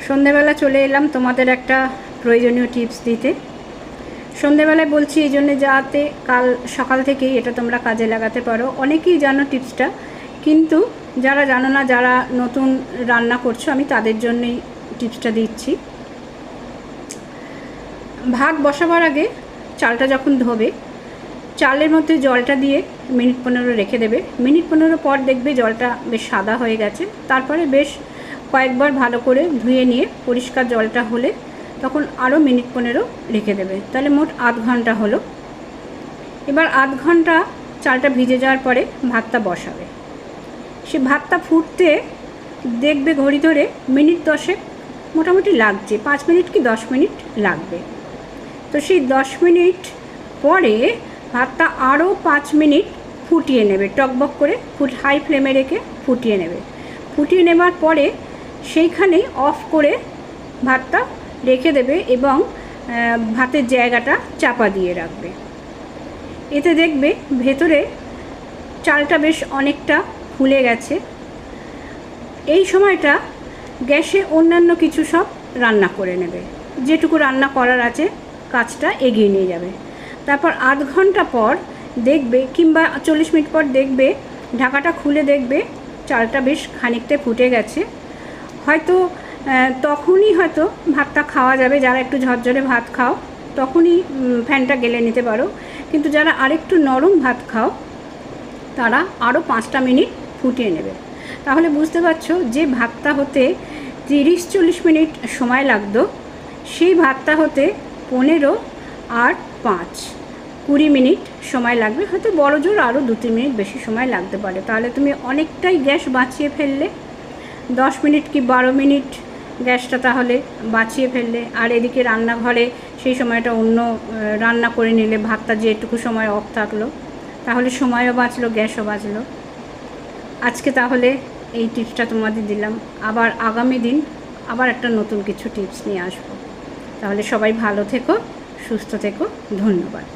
সন্ধেবেলা চলে এলাম তোমাদের একটা প্রয়োজনীয় টিপস দিতে। সন্ধেবেলায় বলছি এই জন্যে যাতে কাল সকাল থেকেই এটা তোমরা কাজে লাগাতে পারো। অনেকেই জানো টিপসটা, কিন্তু যারা জানো না, যারা নতুন রান্না করছো, আমি তাদের জন্যই টিপসটা দিচ্ছি। ভাত বসাবার আগে চালটা যখন ধোবে, চালের মধ্যে জলটা দিয়ে মিনিট 15 রেখে দেবে। মিনিট 15 পর দেখবে জলটা বেশ সাদা হয়ে গেছে। তারপরে বেশ কয়েকবার ভালো করে ধুয়ে নিয়ে পরিষ্কার জলটা হলে তখন আরও মিনিট 15 রেখে দেবে। তাহলে মোট আধ ঘন্টা হলো। এবার আধ ঘন্টা চালটা ভিজে যাওয়ার পরে ভাতটা বসাবে। সে ভাতটা ফুটতে দেখবে ঘড়ি ধরে মিনিট 10 মোটামুটি লাগছে, 5 মিনিট কি 10 মিনিট লাগবে। তো সেই 10 মিনিট পরে ভাতটা আরও 5 মিনিট ফুটিয়ে নেবে, টকবক করে হাই ফ্লেমে রেখে ফুটিয়ে নেবে। ফুটিয়ে নেবার পরে সেইখানেই অফ করে ভাতটা রেখে দেবে এবং ভাতের জায়গাটা চাপা দিয়ে রাখবে। এতে দেখবে ভেতরে চালটা বেশ অনেকটা ফুলে গেছে। এই সময়টা গ্যাসে অন্যান্য কিছু সব রান্না করে নেবে, যেটুকু রান্না করার আছে কাজটা এগিয়ে নিয়ে যাবে। তারপর আধ ঘন্টা পর দেখবে, কিংবা 40 মিনিট পর দেখবে, ঢাকাটা খুলে দেখবে চালটা বেশ খানিকটা ফুটে গেছে। হয়তো তখনই হয়তো ভাতটা খাওয়া যাবে। যারা একটু ঝরঝরে ভাত খাও তখনই ফ্যানটা গেলে নিতে পারো, কিন্তু যারা আরেকটু নরম ভাত খাও তারা আরও 5টা মিনিট ফুটিয়ে নেবে। তাহলে বুঝতে পারছো যে ভাতটা হতে 30-40 মিনিট সময় লাগতো, সেই ভাতটা হতে 15 আর 5 20 মিনিট সময় লাগবে। হয়তো বড় জোর আরও 2-3 মিনিট বেশি সময় লাগতে পারে। তাহলে তুমি অনেকটাই গ্যাস বাঁচিয়ে ফেললে, 10 মিনিট কি 12 মিনিট গ্যাসটা তাহলে বাঁচিয়ে ফেললে। আর এদিকে রান্নাঘরে সেই সময়টা অন্য রান্না করে নিলে, ভাতটা যেটুকু সময় অফ থাকলো, তাহলে সময়ও বাঁচলো, গ্যাসও বাঁচলো। আজকে তাহলে এই টিপসটা তোমাদের দিলাম। আবার আগামী দিন আবার একটা নতুন কিছু টিপস নিয়ে আসবো। তাহলে সবাই ভালো থেকো, সুস্থ থেকো। ধন্যবাদ।